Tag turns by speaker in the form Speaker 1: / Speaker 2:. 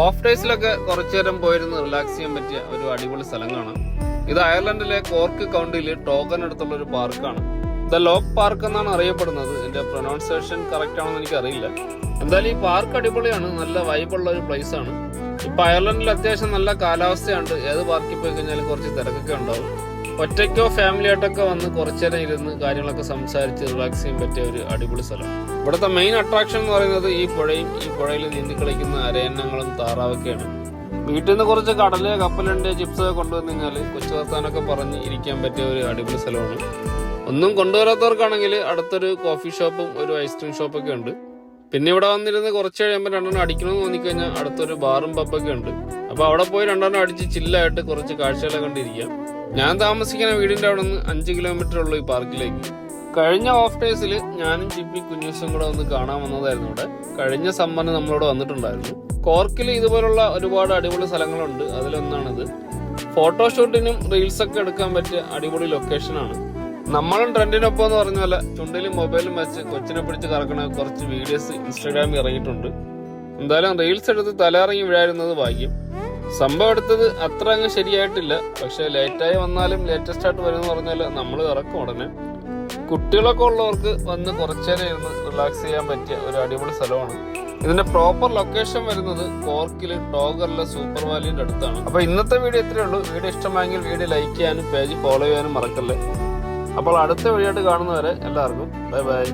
Speaker 1: Of ഡേയ്സിലൊക്കെ കുറച്ചു നേരം പോയിരുന്ന് റിലാക്സ് ചെയ്യാൻ പറ്റിയ ഒരു അടിപൊളി സ്ഥലം കാണാം. ഇത് അയർലൻഡിലെ കോർക്ക് കൗണ്ടിയിൽ ടോഗൻ അടുത്തുള്ള ഒരു പാർക്കാണ്. ദ ലോക്ക് പാർക്ക് എന്നാണ് അറിയപ്പെടുന്നത്. ഇതിന്റെ പ്രൊനൗൺസിയേഷൻ കറക്റ്റ് ആണെന്ന് എനിക്ക് അറിയില്ല. എന്തായാലും ഈ പാർക്ക് അടിപൊളിയാണ്, നല്ല വൈബുള്ള ഒരു പ്ലേസ് ആണ്. ഇപ്പൊ അയർലൻഡിൽ അത്യാവശ്യം നല്ല കാലാവസ്ഥയുണ്ട്. ഏത് പാർക്കിൽ പോയി കഴിഞ്ഞാലും കുറച്ച് തിരക്കൊക്കെ ഉണ്ടാവും. ഒറ്റയ്ക്കോ ഫാമിലി ആയിട്ടൊക്കെ വന്ന് കുറച്ചേരം ഇരുന്ന് കാര്യങ്ങളൊക്കെ സംസാരിച്ച് റിലാക്സ് ചെയ്യാൻ പറ്റിയ ഒരു അടിപൊളി സ്ഥലം. ഇവിടുത്തെ മെയിൻ അട്രാക്ഷൻ എന്ന് പറയുന്നത് ഈ പുഴയും ഈ പുഴയിൽ നീന്തി കളിക്കുന്ന അരയന്നങ്ങളും താറാവൊക്കെയാണ്. വീട്ടിൽ നിന്ന് കുറച്ച് കടല്, കപ്പലുണ്ട്, ചിപ്സ് കൊണ്ടുവന്നു കഴിഞ്ഞാൽ കൊച്ചു വർത്താനൊക്കെ പറഞ്ഞ് ഇരിക്കാൻ പറ്റിയ ഒരു അടിപൊളി സ്ഥലമാണ്. ഒന്നും കൊണ്ടുവരാത്തവർക്കാണെങ്കിൽ അടുത്തൊരു കോഫി ഷോപ്പും ഒരു ഐസ്ക്രീം ഷോപ്പൊക്കെ ഉണ്ട്. പിന്നെ ഇവിടെ വന്നിരുന്ന് കുറച്ച് കഴിയുമ്പോൾ രണ്ടെണ്ണം അടിക്കണമെന്ന് തോന്നിക്കഴിഞ്ഞാൽ അടുത്തൊരു ബാറും പബ്ബൊക്കെ ഉണ്ട്. അപ്പൊ അവിടെ പോയി രണ്ടെണ്ണം അടിച്ച് ചില്ലായിട്ട് കുറച്ച് കാഴ്ചകളെ കണ്ടിരിക്കാം. ഞാൻ താമസിക്കുന്ന വീടിന്റെ അവിടെ നിന്ന് 5 കിലോമീറ്റർ ഉള്ളൂ ഈ പാർക്കിലേക്ക്. കഴിഞ്ഞ ഓഫ് ഡേയ്സിൽ ഞാനും ചിപ്പി കുഞ്ഞൂസും കൂടെ ഒന്ന് കാണാൻ വന്നതായിരുന്നു. ഇവിടെ കഴിഞ്ഞ സമ്മറിന് നമ്മളിവിടെ വന്നിട്ടുണ്ടായിരുന്നു. കോർക്കിൽ ഇതുപോലുള്ള ഒരുപാട് അടിപൊളി സ്ഥലങ്ങളുണ്ട്. അതിലൊന്നാണിത്. ഫോട്ടോഷൂട്ടിനും റീൽസൊക്കെ എടുക്കാൻ പറ്റിയ അടിപൊളി ലൊക്കേഷനാണ്. നമ്മളും ട്രെൻഡിനൊപ്പം എന്ന് പറഞ്ഞ പോലെ ചുണ്ടിലും മൊബൈലും വെച്ച് കൊച്ചിനെ പിടിച്ച് കറക്കണ കുറച്ച് വീഡിയോസ് ഇൻസ്റ്റാഗ്രാമിൽ ഇറങ്ങിയിട്ടുണ്ട്. എന്തായാലും റീൽസ് എടുത്ത് തലയിറങ്ങി വീഴായിരുന്നത് ഭാഗ്യം. സംഭവം എടുത്തത് അത്ര അങ്ങ് ശരിയായിട്ടില്ല. പക്ഷെ ലേറ്റായി വന്നാലും ലേറ്റസ്റ്റ് ആയിട്ട് വരുമെന്ന് പറഞ്ഞാൽ നമ്മൾ ഇറക്കും ഉടനെ. കുട്ടികളൊക്കെ ഉള്ളവർക്ക് വന്ന് കുറച്ചേരം ഇരുന്ന് റിലാക്സ് ചെയ്യാൻ പറ്റിയ ഒരു അടിപൊളി സ്ഥലമാണ്. ഇതിന്റെ പ്രോപ്പർ ലൊക്കേഷൻ വരുന്നത് കോർക്കില് ടോഗറിലെ സൂപ്പർ വാലിന്റെ അടുത്താണ്. അപ്പൊ ഇന്നത്തെ വീഡിയോ ഇത്രയേ ഉള്ളൂ. വീഡിയോ ഇഷ്ടമായെങ്കിൽ വീഡിയോ ലൈക്ക് ചെയ്യാനും പേജ് ഫോളോ ചെയ്യാനും മറക്കല്ലേ. അപ്പോൾ അടുത്ത വീഡിയോ ആയിട്ട് കാണുന്നവരെ എല്ലാവർക്കും ബൈ ബൈ.